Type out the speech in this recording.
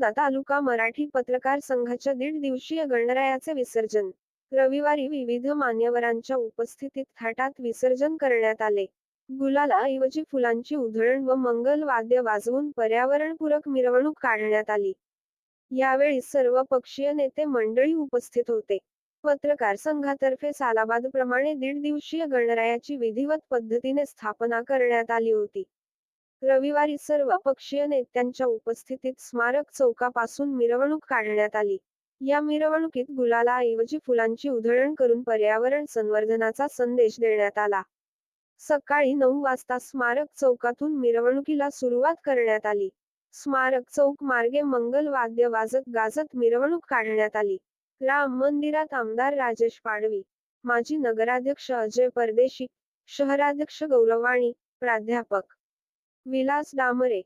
बडोदा तालुका मराठी पत्रकार संघाच्या 1.5 दिवसीय गणरायाचे विसर्जन रविवारी विविध मान्यवरांच्या उपस्थितीत थाटात विसर्जन करण्यात आले. गुलालाऐवजी फुलांची उधळण व मंगल वाद्य वाजवून पर्यावरणपूरक मिरवणूक काढण्यात आली. यावेळी सर्व पक्षीय नेते मंडळी उपस्थित होते. पत्रकार संघातर्फे सालाबादप्रमाणे 1.5 दिवसीय गणरायाची विधिवत पद्धतीने स्थापना करण्यात आली होती. रविवारी सर्व पक्षीय नेत्यांच्या उपस्थितीत स्मारक चौकापासून मिरवणूक काढण्यात आली. या मिरवणुकीत गुलालाऐवजी फुलांची उधळण करून पर्यावरण संवर्धनाचा संदेश देण्यात आला. सकाळी 9 वाजता स्मारक चौकातून मिरवणुकीला सुरुवात करण्यात आली. स्मारक चौक मार्गे मंगल वाद्य वाजत गाजत मिरवणूक काढण्यात आली. राम मंदिरात आमदार राजेश पाडवी, माजी नगराध्यक्ष अजय परदेशी, शहराध्यक्ष गौरव वाणी, प्राध्यापक विलास डामरे,